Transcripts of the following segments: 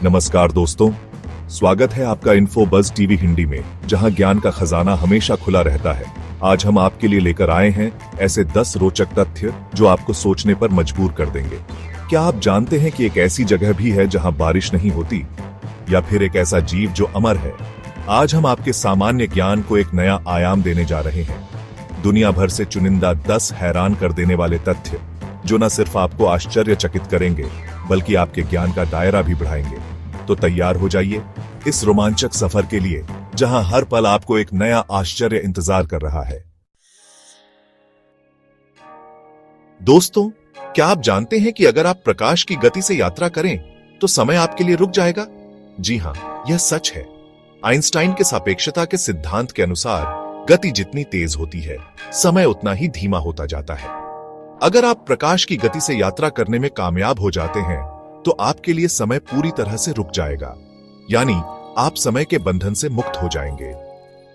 नमस्कार दोस्तों, स्वागत है आपका इन्फो बज़ टीवी हिंदी में, जहां ज्ञान का खजाना हमेशा खुला रहता है। आज हम आपके लिए लेकर आए हैं ऐसे 10 रोचक तथ्य जो आपको सोचने पर मजबूर कर देंगे। क्या आप जानते हैं कि एक ऐसी जगह भी है जहां बारिश नहीं होती, या फिर एक ऐसा जीव जो अमर है? आज हम आपके सामान्य ज्ञान को एक नया आयाम देने जा रहे हैं। दुनिया भर से चुनिंदा 10 हैरान कर देने वाले तथ्य जो न सिर्फ आपको आश्चर्यचकित करेंगे बल्कि आपके ज्ञान का दायरा भी बढ़ाएंगे। तो तैयार हो जाइए इस रोमांचक सफर के लिए, जहां हर पल आपको एक नया आश्चर्य इंतजार कर रहा है। दोस्तों, क्या आप जानते हैं कि अगर आप प्रकाश की गति से यात्रा करें तो समय आपके लिए रुक जाएगा? जी हां, यह सच है। आइंस्टाइन के सापेक्षता के सिद्धांत के अनुसार गति जितनी तेज होती है, समय उतना ही धीमा होता जाता है। अगर आप प्रकाश की गति से यात्रा करने में कामयाब हो जाते हैं तो आपके लिए समय पूरी तरह से रुक जाएगा, यानी आप समय के बंधन से मुक्त हो जाएंगे।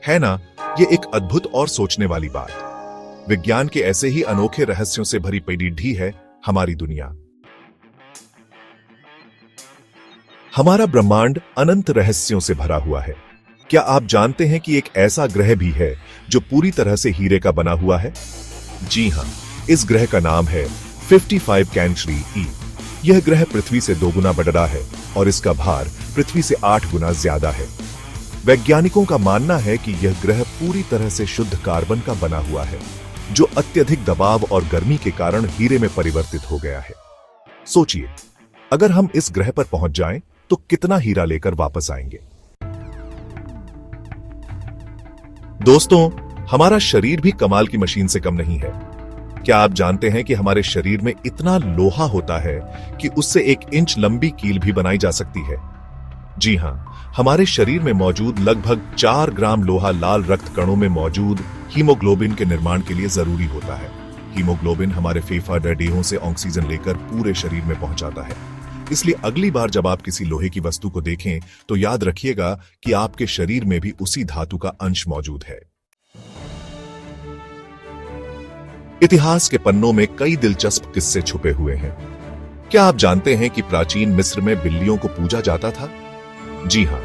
है ना, ये एक अद्भुत और सोचने वाली बात। विज्ञान के ऐसे ही अनोखे रहस्यों से भरी पीढ़ी है हमारी दुनिया। हमारा ब्रह्मांड अनंत रहस्यों से भरा हुआ है। क्या आप जानते हैं कि एक ऐसा ग्रह भी है जो पूरी तरह से हीरे का बना हुआ है? जी हां, इस ग्रह का नाम है 55 कैंचुरी ई। यह ग्रह पृथ्वी से 2 गुना बड़ा है और इसका भार पृथ्वी से 8 गुना ज्यादा है। वैज्ञानिकों का मानना है कि यह ग्रह पूरी तरह से शुद्ध कार्बन का बना हुआ है, जो अत्यधिक दबाव और गर्मी के कारण हीरे में परिवर्तित हो गया है। सोचिए, अगर हम इस ग्रह पर पहुंच जाएं, तो कितना हीरा लेकर वापस आएंगे? दोस्तों, हमारा शरीर भी कमाल की मशीन से कम नहीं है। क्या आप जानते हैं कि हमारे शरीर में इतना लोहा होता है कि उससे 1 इंच लंबी कील भी बनाई जा सकती है? जी हां, हमारे शरीर में मौजूद लगभग 4 ग्राम लोहा लाल रक्त कणों में मौजूद हीमोग्लोबिन के निर्माण के लिए जरूरी होता है। हीमोग्लोबिन हमारे फेफड़े से ऑक्सीजन लेकर पूरे शरीर में पहुंचाता है। इसलिए अगली बार जब आप किसी लोहे की वस्तु को देखें तो याद रखिएगा कि आपके शरीर में भी उसी धातु का अंश मौजूद है। इतिहास के पन्नों में कई दिलचस्प किस्से छुपे हुए हैं। क्या आप जानते हैं कि प्राचीन मिस्र में बिल्लियों को पूजा जाता था? जी हां,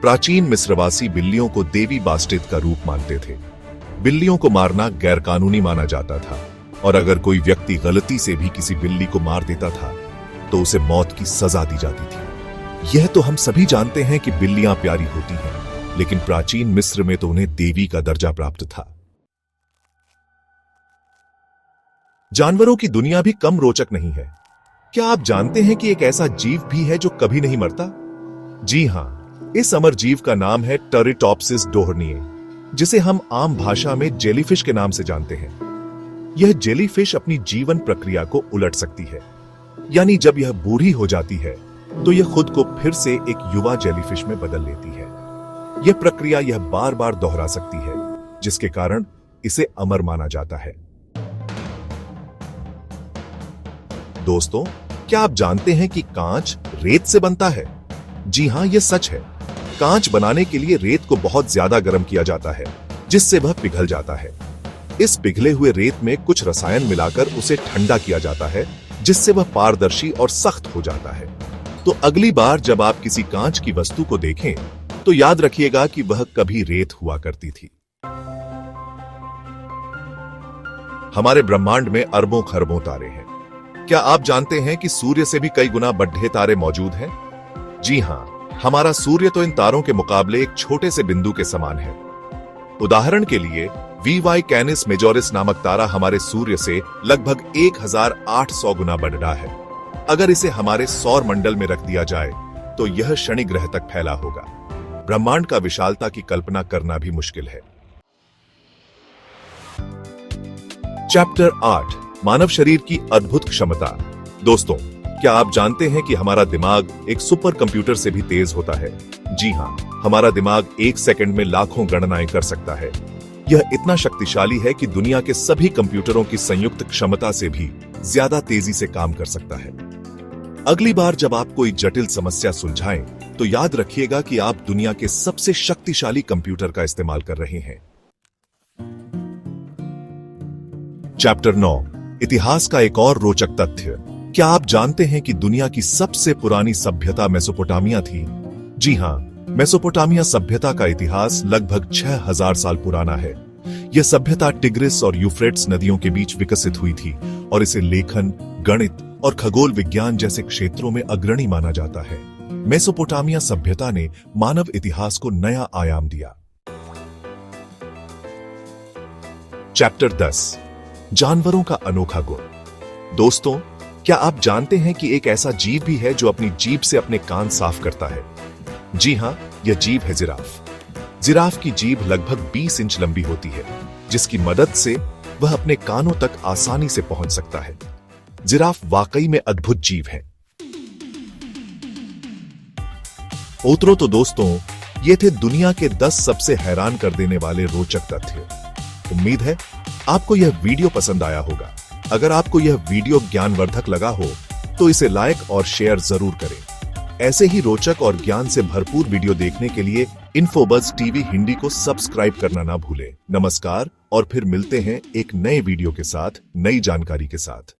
प्राचीन मिस्रवासी बिल्लियों को देवी बास्टेत का रूप मानते थे। बिल्लियों को मारना गैरकानूनी माना जाता था और अगर कोई व्यक्ति गलती से भी किसी बिल्ली को मार देता था तो उसे मौत की सजा दी जाती थी। यह तो हम सभी जानते हैं कि बिल्लियां प्यारी होती हैं, लेकिन प्राचीन मिस्र में तो उन्हें देवी का दर्जा प्राप्त था। जानवरों की दुनिया भी कम रोचक नहीं है। क्या आप जानते हैं कि एक ऐसा जीव भी है जो कभी नहीं मरता? जी हां, इस अमर जीव का नाम है टर्रिटॉप्सिस डोहर्निए, जिसे हम आम भाषा में जेलीफिश के नाम से जानते हैं। यह जेलीफिश अपनी जीवन प्रक्रिया को उलट सकती है, यानी जब यह बूढ़ी हो जाती है तो यह खुद को फिर से एक युवा जेलीफिश में बदल लेती है। यह प्रक्रिया यह बार बार दोहरा सकती है, जिसके कारण इसे अमर माना जाता है। दोस्तों, क्या आप जानते हैं कि कांच रेत से बनता है? जी हां, यह सच है। कांच बनाने के लिए रेत को बहुत ज्यादा गर्म किया जाता है, जिससे वह पिघल जाता है। इस पिघले हुए रेत में कुछ रसायन मिलाकर उसे ठंडा किया जाता है, जिससे वह पारदर्शी और सख्त हो जाता है। तो अगली बार जब आप किसी कांच की वस्तु को देखें तो याद रखिएगा कि वह कभी रेत हुआ करती थी। हमारे ब्रह्मांड में अरबों खरबों तारे हैं। क्या आप जानते हैं कि सूर्य से भी कई गुना बड़े तारे मौजूद हैं? जी हां, हमारा सूर्य तो इन तारों के मुकाबले एक छोटे से बिंदु के समान है। उदाहरण के लिए वीवाई कैनिस मेजोरिस नामक तारा हमारे सूर्य से लगभग 1800 गुना बड़ा है। अगर इसे हमारे सौर मंडल में रख दिया जाए तो यह शनि ग्रह तक फैला होगा। ब्रह्मांड का विशालता की कल्पना करना भी मुश्किल है। चैप्टर 8, मानव शरीर की अद्भुत क्षमता। दोस्तों, क्या आप जानते हैं कि हमारा दिमाग एक सुपर कंप्यूटर से भी तेज होता है? जी हां, हमारा दिमाग 1 सेकंड में लाखों गणनाएं कर सकता है। यह इतना शक्तिशाली है कि दुनिया के सभी कंप्यूटरों की संयुक्त क्षमता से भी ज्यादा तेजी से काम कर सकता है। अगली बार जब आप कोई जटिल समस्या सुलझाएं, तो याद रखिएगा कि आप दुनिया के सबसे शक्तिशाली कंप्यूटर का इस्तेमाल कर रहे हैं। चैप्टर 9, इतिहास का एक और रोचक तथ्य। क्या आप जानते हैं कि दुनिया की सबसे पुरानी सभ्यता मेसोपोटामिया थी? जी हां, मेसोपोटामिया सभ्यता का इतिहास लगभग 6000 साल पुराना है। यह सभ्यता टिग्रिस और यूफ्रेट्स नदियों के बीच विकसित हुई थी और इसे लेखन, गणित और खगोल विज्ञान जैसे क्षेत्रों में अग्रणी माना जाता है। मेसोपोटामिया सभ्यता ने मानव इतिहास को नया आयाम दिया। चैप्टर 10, जानवरों का अनोखा गुण। दोस्तों, क्या आप जानते हैं कि एक ऐसा जीव भी है जो अपनी जीभ से अपने कान साफ करता है? जी हां, यह जीव है जिराफ। जिराफ की जीभ लगभग 20 इंच लंबी होती है, जिसकी मदद से वह अपने कानों तक आसानी से पहुंच सकता है। जिराफ वाकई में अद्भुत जीव है। ओतरो तो दोस्तों, ये थे दुनिया के 10 सबसे हैरान कर देने वाले रोचक तथ्य। उम्मीद है आपको यह वीडियो पसंद आया होगा। अगर आपको यह वीडियो ज्ञानवर्धक लगा हो तो इसे लाइक और शेयर जरूर करें। ऐसे ही रोचक और ज्ञान से भरपूर वीडियो देखने के लिए इन्फोबज़ टीवी हिंदी को सब्सक्राइब करना ना भूलें। नमस्कार, और फिर मिलते हैं एक नए वीडियो के साथ, नई जानकारी के साथ।